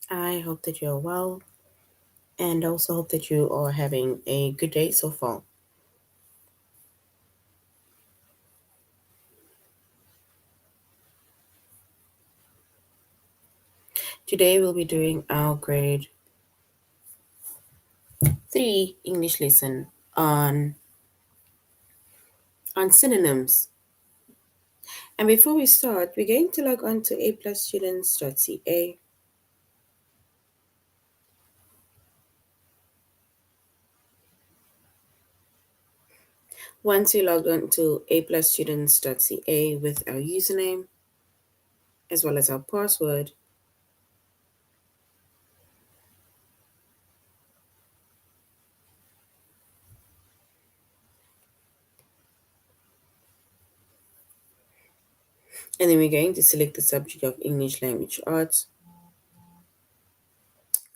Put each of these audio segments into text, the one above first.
I hope that you're well and also hope that you are having a good day so far. Today we'll be doing our grade 3 English lesson on synonyms. And before we start, we're going to log on to aplusstudents.ca. Once you log on to aplusstudents.ca with our username as well as our password, and then we're going to select the subject of English Language Arts,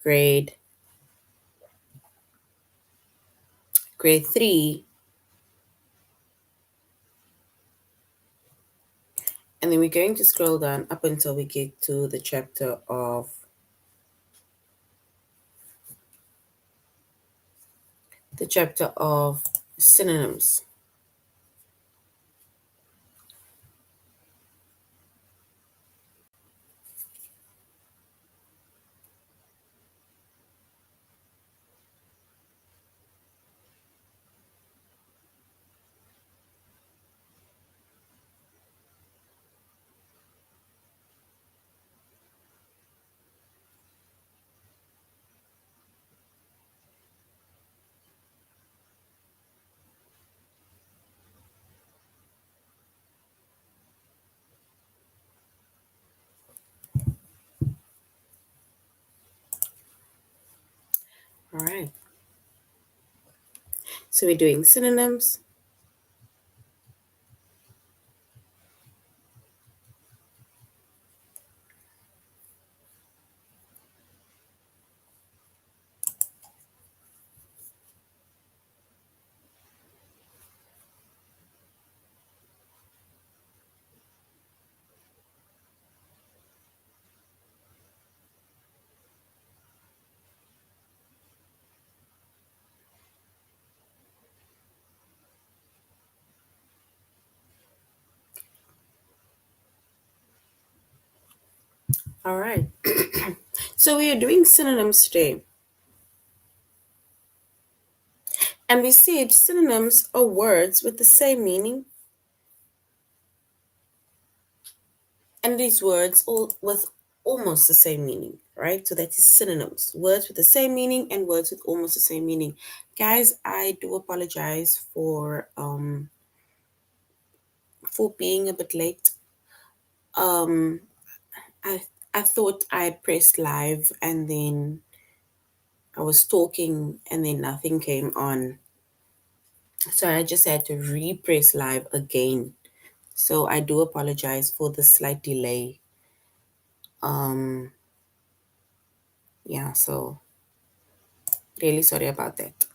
grade grade 3, and then we're going to scroll down up until we get to the chapter of synonyms. All right. So we're doing synonyms. All right. So we are doing synonyms today. And we said synonyms are words with the same meaning. And these words all with almost the same meaning, right? So that is synonyms. Words with the same meaning and words with almost the same meaning. Guys, I do apologize for being a bit late. Um I I thought I pressed live and then I was talking and then nothing came on. So I just had to repress live again. So I do apologize for the slight delay. Um yeah, so really sorry about that.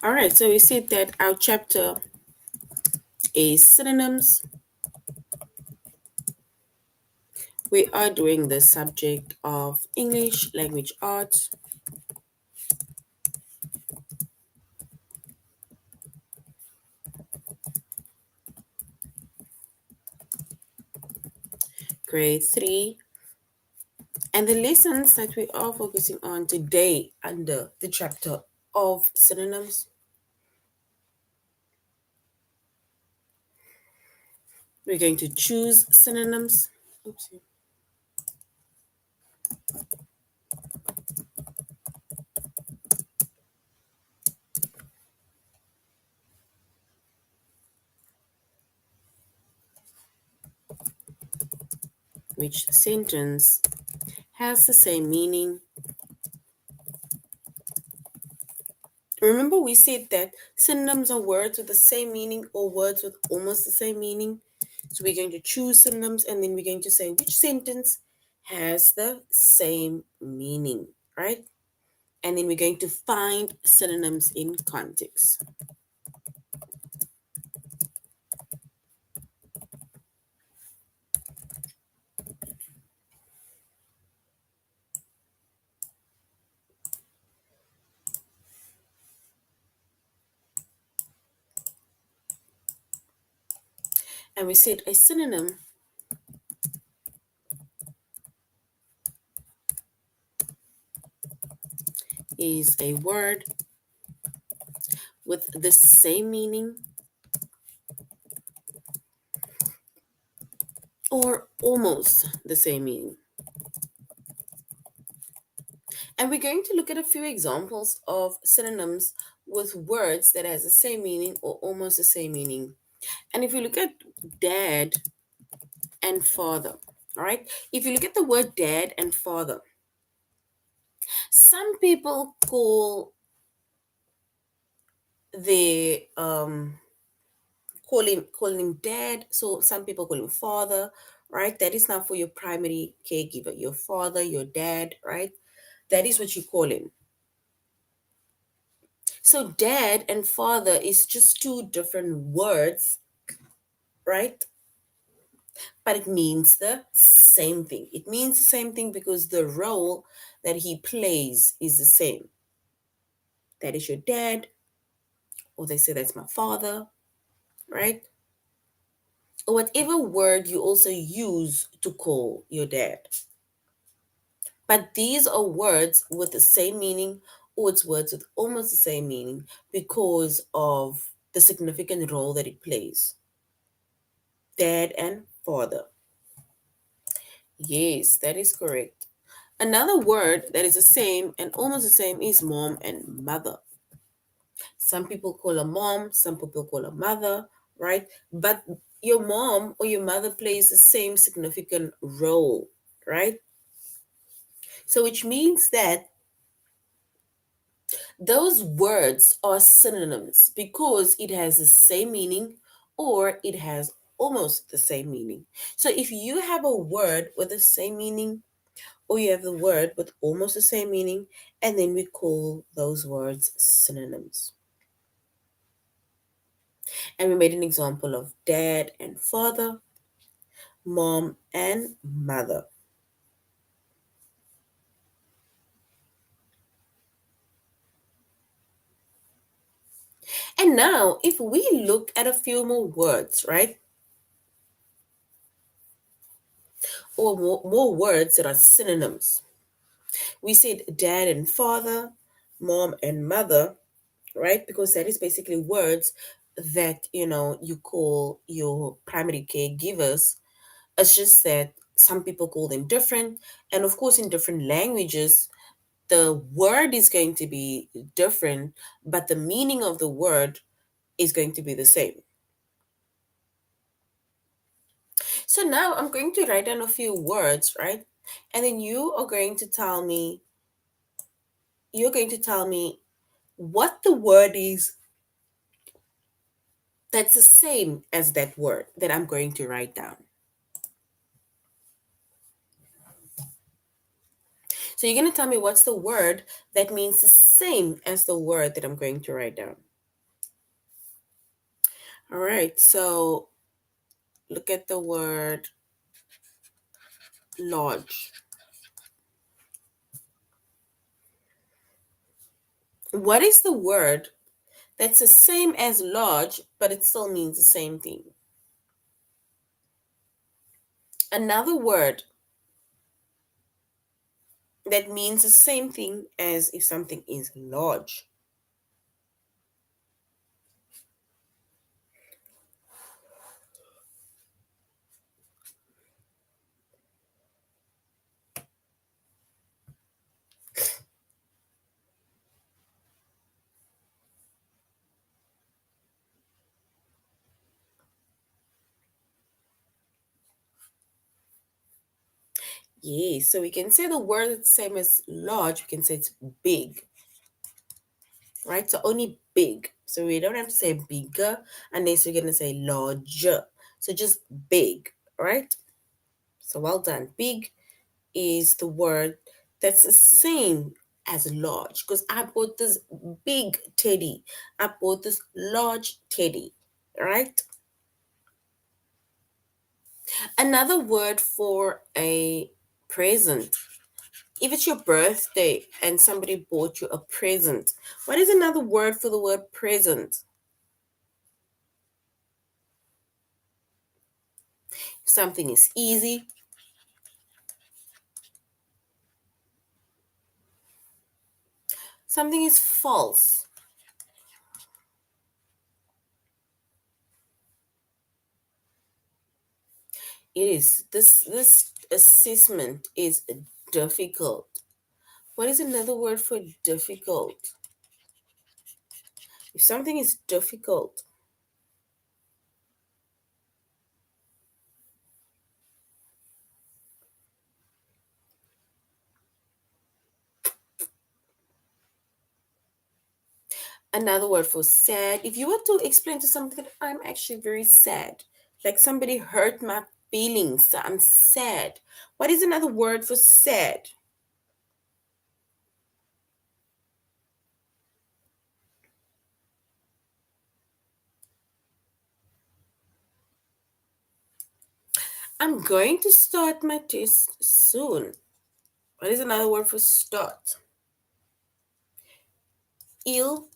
All right, so we see that our chapter is synonyms. We are doing the subject of English language arts. Grade 3. And the lessons that we are focusing on today under the chapter of synonyms, we're going to choose synonyms. Oopsie. Which sentence has the same meaning. Remember, we said that synonyms are words with the same meaning or words with almost the same meaning. So we're going to choose synonyms and then we're going to say which sentence has the same meaning, right? And then we're going to find synonyms in context. And we said a synonym is a word with the same meaning or almost the same meaning. And we're going to look at a few examples of synonyms with words that has the same meaning or almost the same meaning. And if you look at dad and father, all right, if you look at the word dad and father, some people their call him dad, so some people call him father, right? That is not for your primary caregiver, your father, your dad, right? That is what you call him. So dad and father is just two different words, right? But it means the same thing. It means the same thing because the role that he plays is the same. That is your dad, or they say that's my father, right? Or whatever word you also use to call your dad. But these are words with the same meaning, or it's words with almost the same meaning because of the significant role that it plays. Dad and father. Yes, that is correct. Another word that is the same and almost the same is mom and mother. Some people call a mom, some people call a mother, right? But your mom or your mother plays the same significant role, right? So, which means that those words are synonyms because it has the same meaning or it has almost the same meaning. So, if you have a word with the same meaning or you have the word with almost the same meaning, and then we call those words synonyms. And we made an example of dad and father, mom and mother. And now, if we look at a few more words, right, or more words that are synonyms, we said dad and father, mom and mother, right, because that is basically words that you call your primary caregivers. It's just that some people call them different. And of course, in different languages, the word is going to be different, but the meaning of the word is going to be the same. So now I'm going to write down a few words, right? And then you're going to tell me what the word is that's the same as that word that I'm going to write down. So you're going to tell me what's the word that means the same as the word that I'm going to write down. All right, so look at the word large. What is the word that's the same as large, but it still means the same thing? Another word that means the same thing as if something is large. Yes, so we can say the word that's the same as large, we can say it's big, right? So only big. So we don't have to say bigger unless we're going to say larger. So just big, right? So well done. Big is the word that's the same as large? Because I bought this big teddy. I bought this large teddy, right? Another word for a present. If it's your birthday and somebody bought you a present, what is another word for the word present? Something is easy. Something is false. It is. This assessment is difficult. What is another word for difficult? If something is difficult, another word for sad. If you were to explain to something that I'm actually very sad, like somebody hurt my feelings, so I'm sad. What is another word for sad? I'm going to start my test soon. What is another word for start? Ill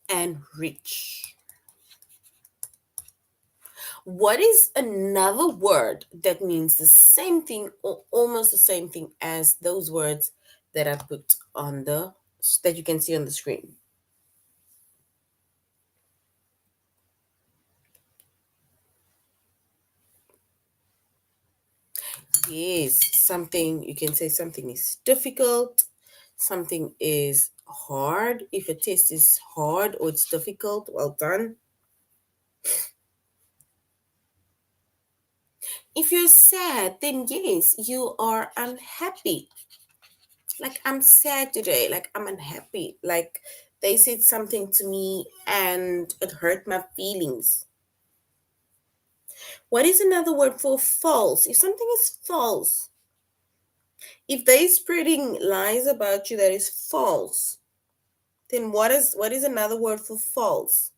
and rich. What is another word that means the same thing or almost the same thing as those words that I put on that you can see on the screen? Yes, something you can say something is difficult, something is hard. If a test is hard or it's difficult, well done. If you're sad, then yes, you are unhappy. Like I'm sad today, like I'm unhappy. Like they said something to me and it hurt my feelings. What is another word for false? If something is false, if they're spreading lies about you that is false, then what is another word for false?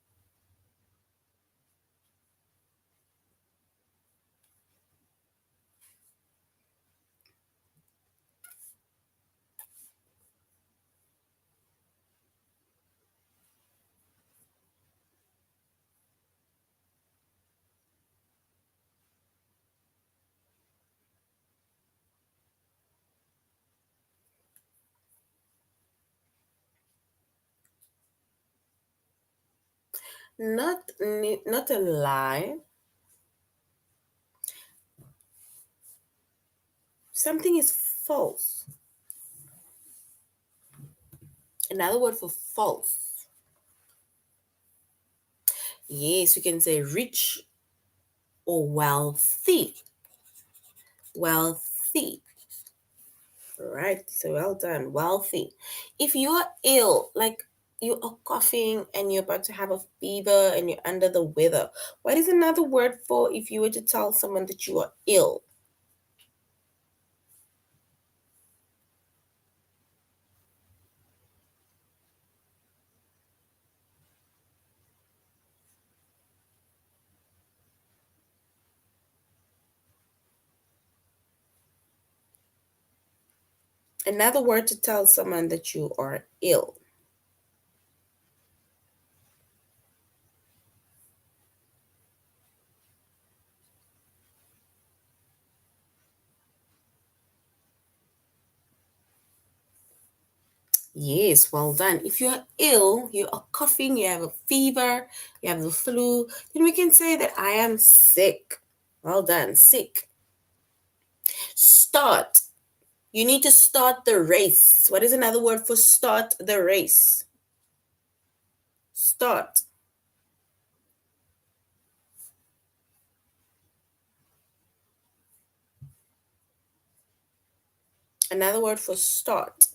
Not a lie. Something is false. Another word for false. Yes, you can say rich or wealthy. Wealthy. Right. So well done. Wealthy. If you are ill, like you are coughing and you're about to have a fever and you're under the weather, what is another word for if you were to tell someone that you are ill? Another word to tell someone that you are ill. Yes, well done. If you're ill, you are coughing, you have a fever, you have the flu, then we can say that I am sick. Well done, sick. Start. You need to start the race. What is another word for start the race? Start. Another word for start.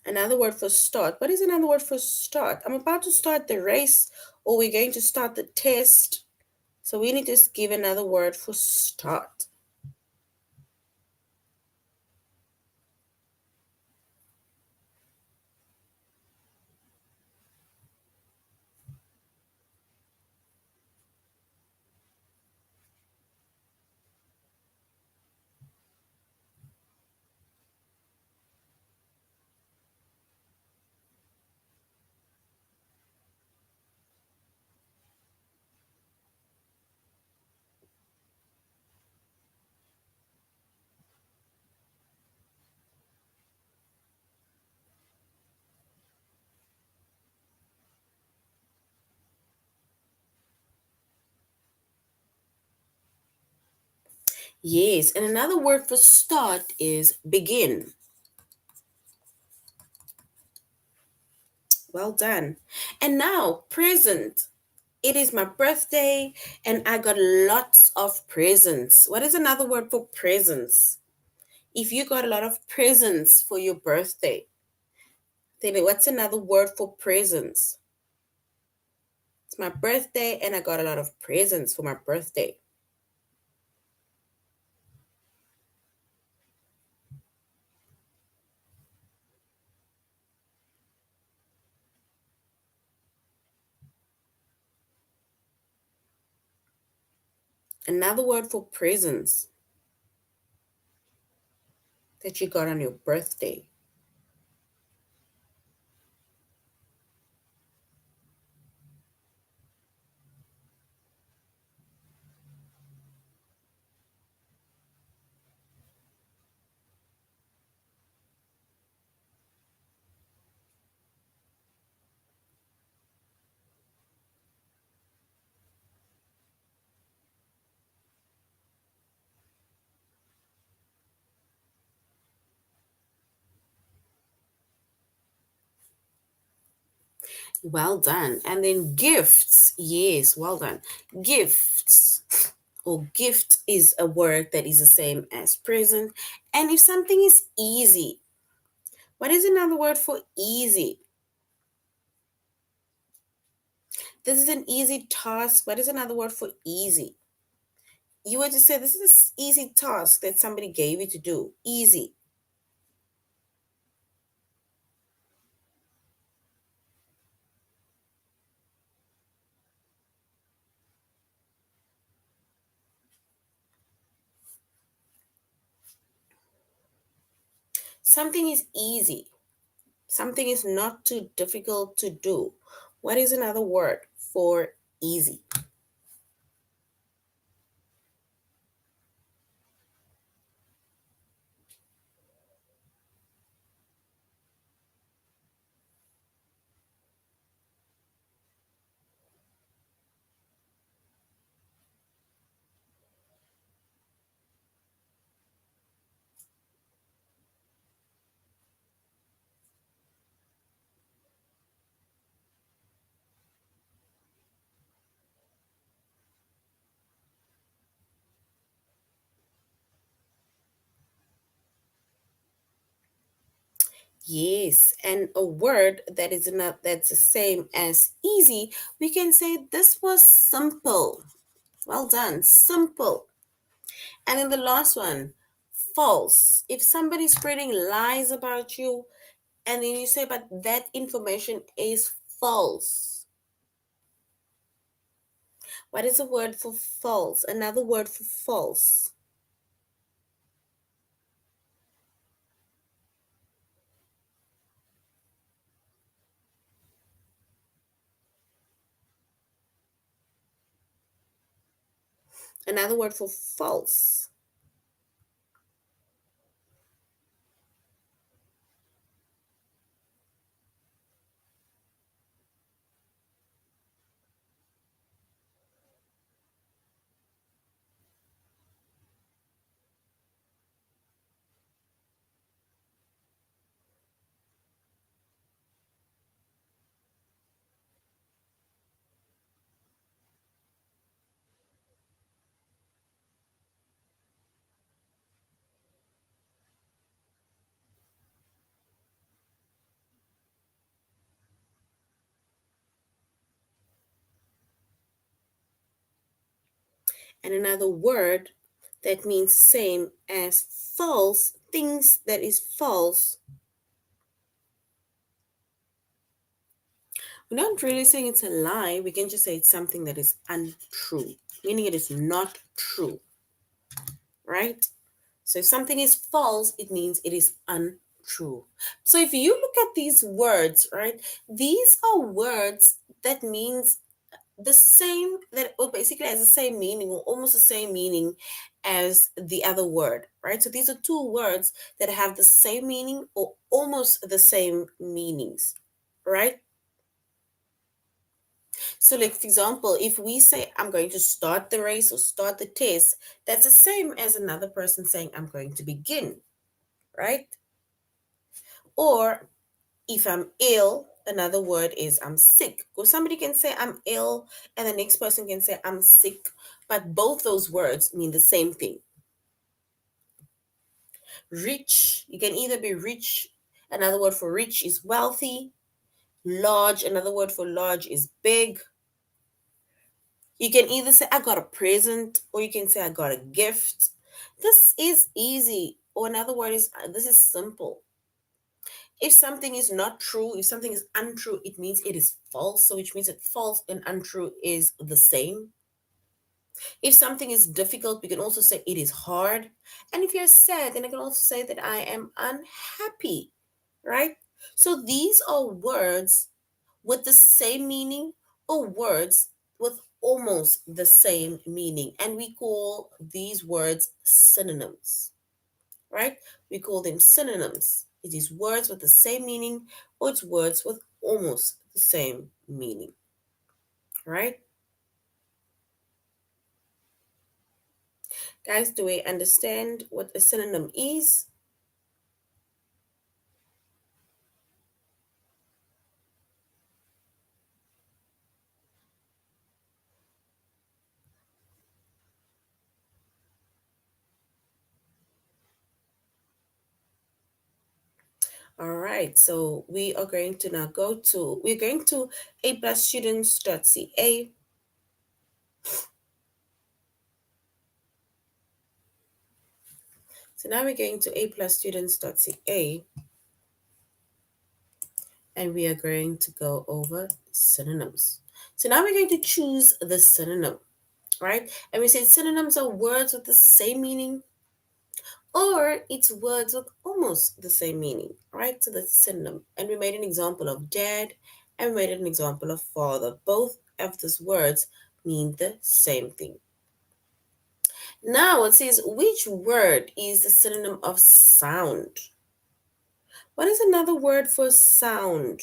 Another word for start. What is another word for start? I'm about to start the race, or we're going to start the test. So we need to give another word for start. Yes, and another word for start is begin. Well done. And now, present. It is my birthday and I got lots of presents. What is another word for presents? If you got a lot of presents for your birthday, then what's another word for presents? It's my birthday and I got a lot of presents for my birthday. Another word for presents that you got on your birthday. Well done. And then gifts. Yes, well done. Gifts or gift is a word that is the same as present. And if something is easy, what is another word for easy? This is an easy task. What is another word for easy? You were to say this is an easy task that somebody gave you to do. Easy. Something is easy. Something is not too difficult to do. What is another word for easy? Yes, and a word that is not that's the same as easy, we can say this was simple. Well done, simple. And then the last one, false. If somebody's spreading lies about you, and then you say, but that information is false. What is a word for false? Another word for false. Another word for false. And another word that means same as false, things that is false. We're not really saying it's a lie. We can just say it's something that is untrue, meaning it is not true, right? So if something is false, it means it is untrue. So if you look at these words, right, these are words that means the same, that or basically has the same meaning or almost the same meaning as the other word, right? So these are two words that have the same meaning or almost the same meanings, right? So, like, for example, if we say, I'm going to start the race or start the test, that's the same as another person saying, I'm going to begin, right? Or if I'm ill, another word is I'm sick. Because somebody can say I'm ill and the next person can say I'm sick, but both those words mean the same thing. Rich, you can either be rich, another word for rich is wealthy. Large, another word for large is big. You can either say, I got a present, or you can say, I got a gift. This is easy. Or another word is, this is simple. If something is not true, if something is untrue, it means it is false. So, which means that false and untrue is the same. If something is difficult, we can also say it is hard. And if you're sad, then I can also say that I am unhappy, right? So, these are words with the same meaning or words with almost the same meaning. And we call these words synonyms, right? We call them synonyms. It is words with the same meaning or it's words with almost the same meaning, right? Guys, do we understand what a synonym is? All right, so we are going to now we're going to aplusstudents.ca. So now we're going to aplusstudents.ca and we are going to go over synonyms. So now we're going to choose the synonym, right? And we said synonyms are words with the same meaning or it's words with almost the same meaning, right? So that's synonym. And we made an example of dad and we made an example of father. Both of those words mean the same thing. Now it says, which word is the synonym of sound? What is another word for sound?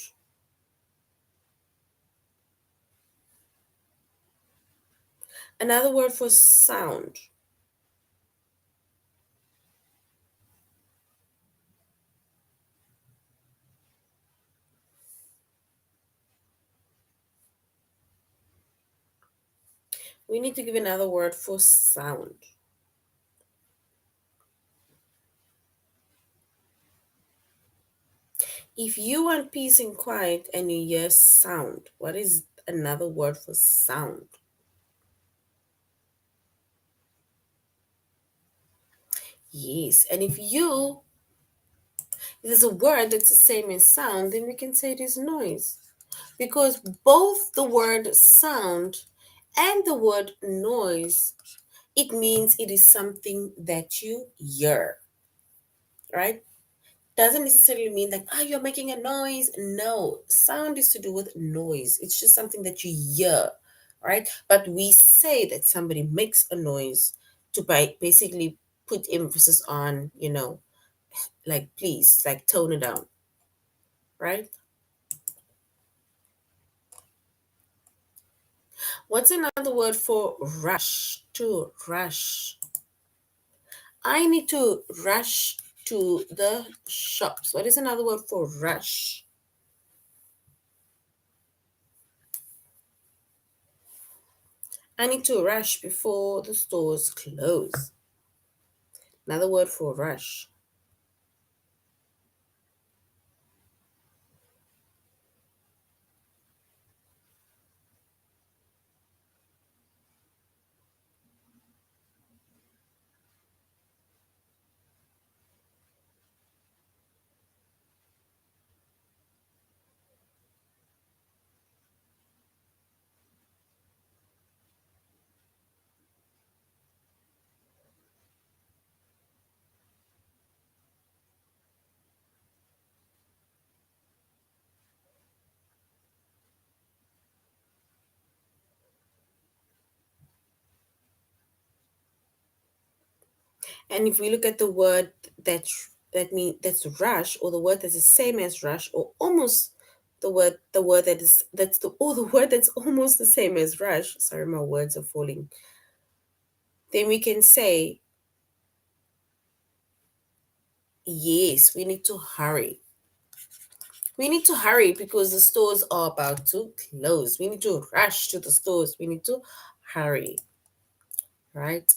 Another word for sound. We need to give another word for sound. If you want peace and quiet and you hear sound, what is another word for sound? Yes, and if there's a word that's the same as sound, then we can say it is noise. Because both the word sound and the word noise, it means it is something that you hear, right? Doesn't necessarily mean that, you're making a noise. No, sound is to do with noise. It's just something that you hear, right? But we say that somebody makes a noise to basically put emphasis on, like, please, like, tone it down, right? What's another word for rush? To rush. I need to rush to the shops. What is another word for rush? I need to rush before the stores close. Another word for rush. And if we look at the word that's rush, or the word that's the same as rush, or almost the word that is that's the or the word that's almost the same as rush. Sorry, my words are falling. Then we can say, yes, we need to hurry. We need to hurry because the stores are about to close. We need to rush to the stores. We need to hurry, right?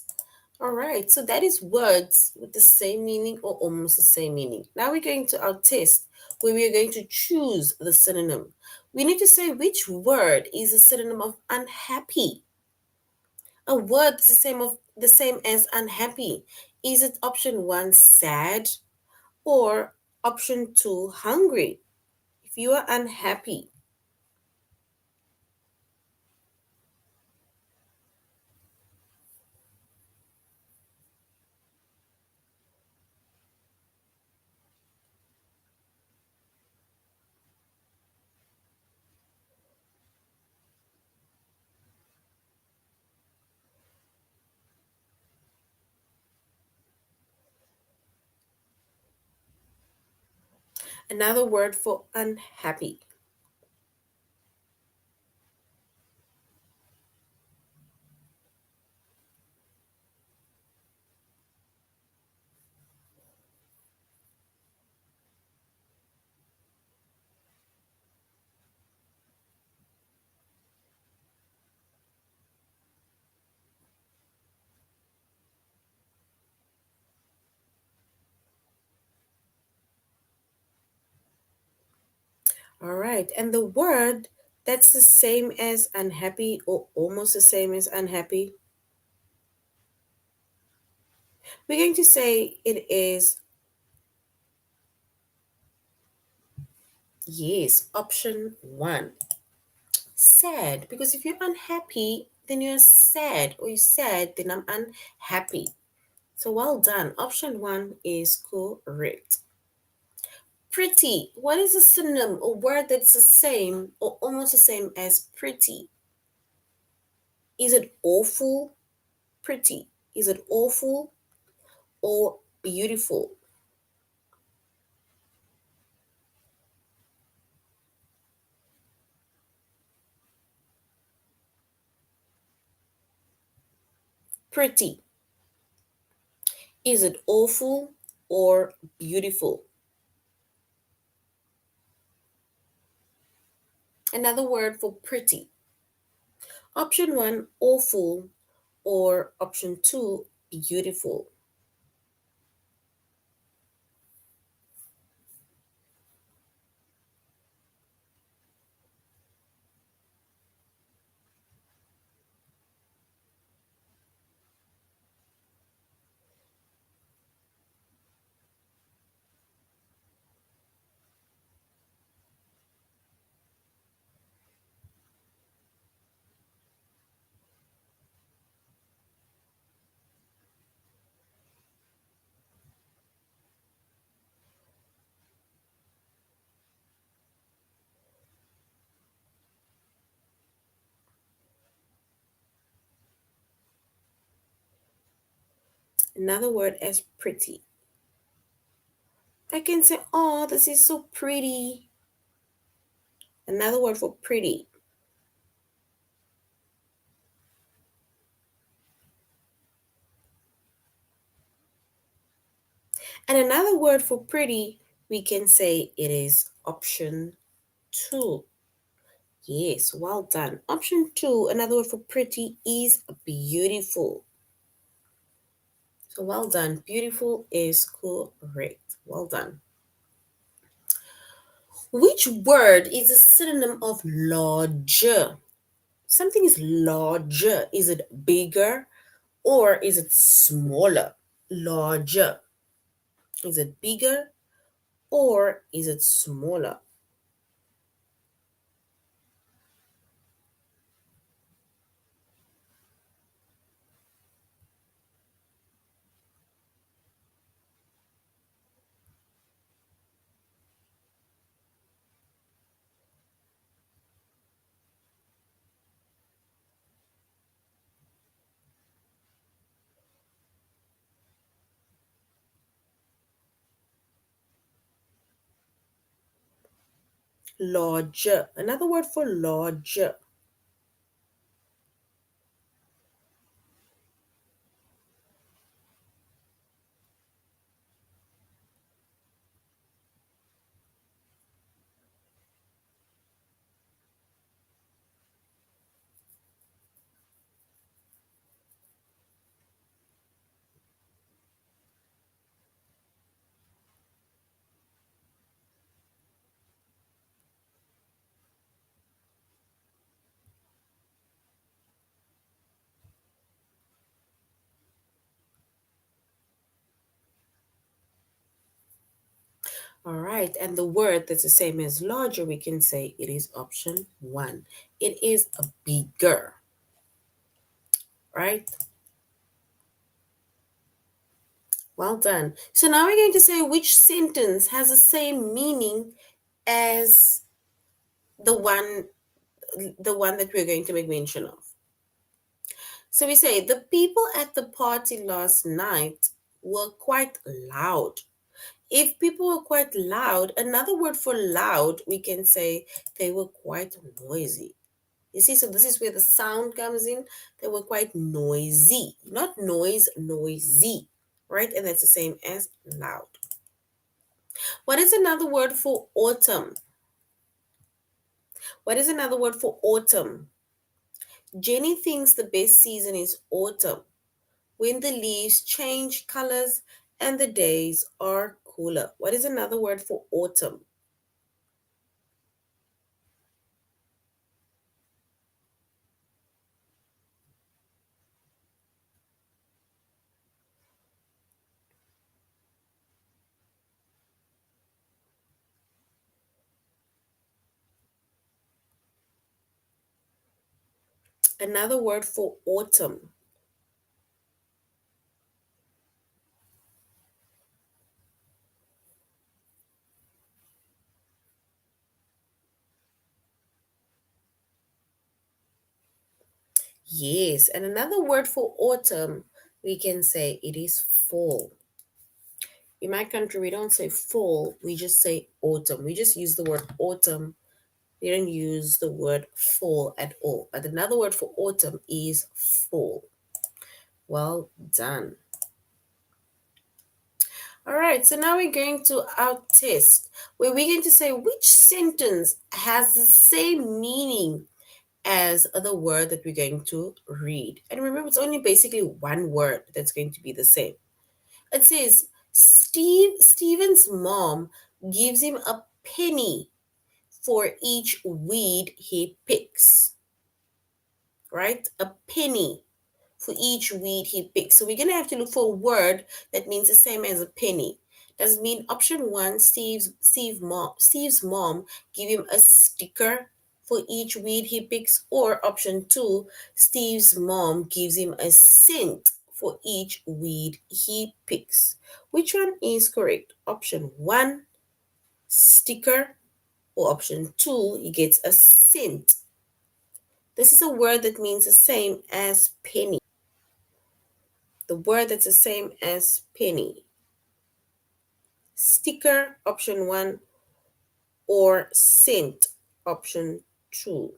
All right, so that is words with the same meaning or almost the same meaning. Now we're going to our test where we are going to choose the synonym. We need to say which word is a synonym of unhappy. A word that's the same as unhappy. Is it option one, sad, or option two, hungry? If you are unhappy, another word for unhappy. All right, and the word that's the same as unhappy or almost the same as unhappy, we're going to say it is, yes, option one, sad. Because if you're unhappy, then you're sad, or you're sad, then I'm unhappy. So well done. Option one is correct. Pretty. What is a synonym or word that's the same or almost the same as pretty? Is it awful? Pretty. Is it awful or beautiful? Pretty. Is it awful or beautiful? Another word for pretty. Option one, awful, or option two, beautiful. Another word as pretty. I can say, oh, this is so pretty. Another word for pretty. And another word for pretty, we can say it is option two. Yes, well done. Option two, another word for pretty is beautiful. So well done. Beautiful is correct. Well done. Which word is a synonym of larger? Something is larger. Is it bigger or is it smaller? Larger. Is it bigger or is it smaller? Larger. Another word for larger. All right, and the word that's the same as larger, we can say it is option one. It is a bigger, right? Well done. So now we're going to say which sentence has the same meaning as the one the one that we're going to make mention of. So we say the people at the party last night were quite loud. If people were quite loud, another word for loud, we can say they were quite noisy. You see, so this is where the sound comes in. They were quite noisy, not noise, noisy, right? And that's the same as loud. What is another word for autumn? What is another word for autumn? Jenny thinks the best season is autumn, when the leaves change colors and the days are cooler. What is another word for autumn? Another word for autumn. Yes, and another word for autumn, we can say it is fall. In my country, we don't say fall, we just say autumn. We just use the word autumn. We don't use the word fall at all. But another word for autumn is fall. Well done. All right, so now we're going to our test where we're going to say which sentence has the same meaning as the word that we're going to read. And remember, it's only basically one word that's going to be the same. It says, Steven's mom gives him a penny for each weed he picks, right? A penny for each weed he picks. So we're going to have to look for a word that means the same as a penny. Does it mean option one, Steve's mom give him a sticker for each weed he picks, or option two, Steve's mom gives him a cent for each weed he picks? Which one is correct? Option one, sticker, or option two, he gets a cent. This is a word that means the same as penny. The word that's the same as penny. Sticker, option one, or cent, option two.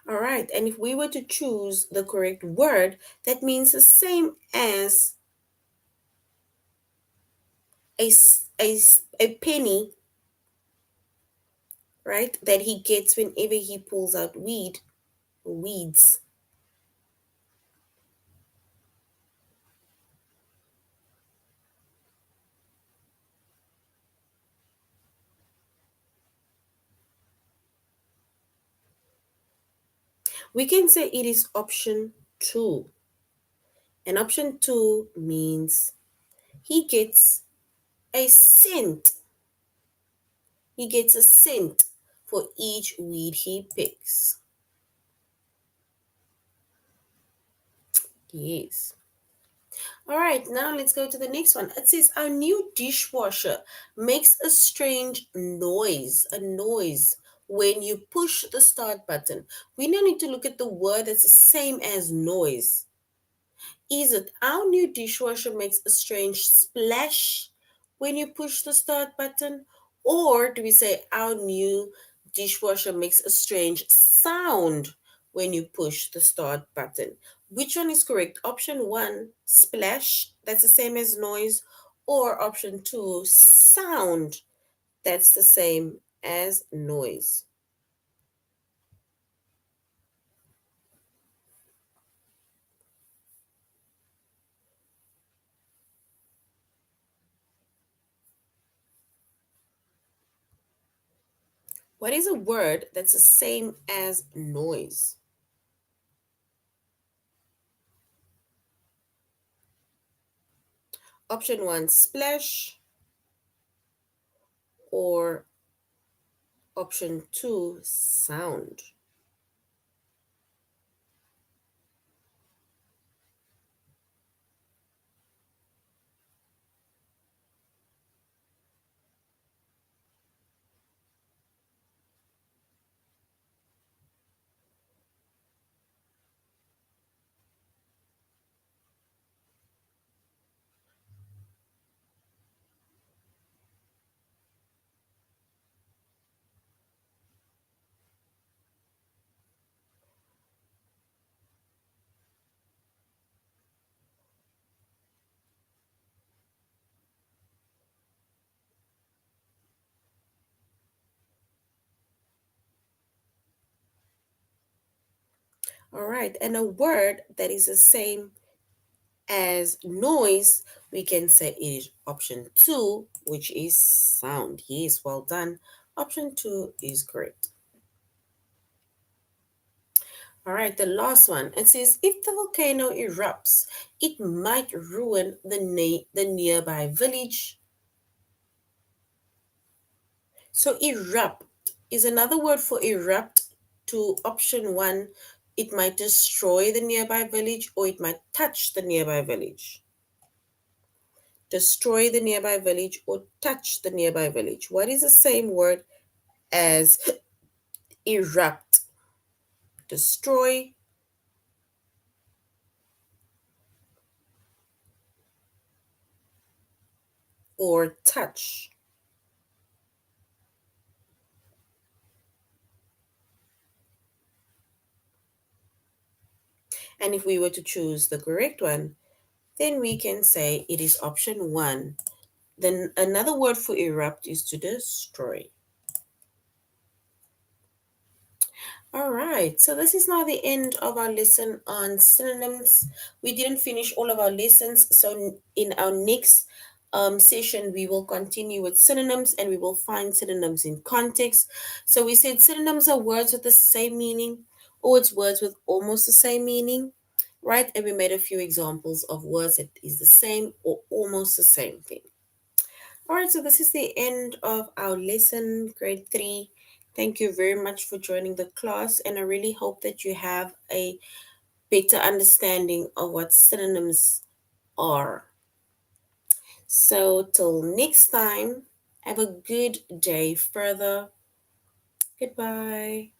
All right, and if we were to choose the correct word, that means the same as a penny, right? That he gets whenever he pulls out weeds. We can say it is option two. And option two means he gets a cent. He gets a cent for each weed he picks. Yes. All right, now let's go to the next one. It says our new dishwasher makes a strange noise, when you push the start button. We now need to look at the word that's the same as noise. Is it our new dishwasher makes a strange splash when you push the start button? Or do we say our new dishwasher makes a strange sound when you push the start button? Which one is correct? Option one, splash, that's the same as noise, or option two, sound, that's the same as noise. What is a word that's the same as noise? Option one, splash, or option two, sound. All right, and a word that is the same as noise, we can say it is option two, which is sound. Yes, well done. Option two is correct. All right, the last one. It says if the volcano erupts, it might ruin the nearby village. So erupt is another word for erupt. To option one, it might destroy the nearby village or it might touch the nearby village. Destroy the nearby village or touch the nearby village. What is the same word as erupt? Destroy or touch. And if we were to choose the correct one, then we can say it is option one. Then another word for erupt is to destroy. All right, so this is now the end of our lesson on synonyms. We didn't finish all of our lessons, so in our next session, we will continue with synonyms and we will find synonyms in context. So we said synonyms are words with the same meaning or it's words with almost the same meaning, right? And we made a few examples of words that is the same or almost the same thing. All right, so this is the end of our lesson, grade three. Thank you very much for joining the class, and I really hope that you have a better understanding of what synonyms are. So, till next time, have a good day further. Goodbye.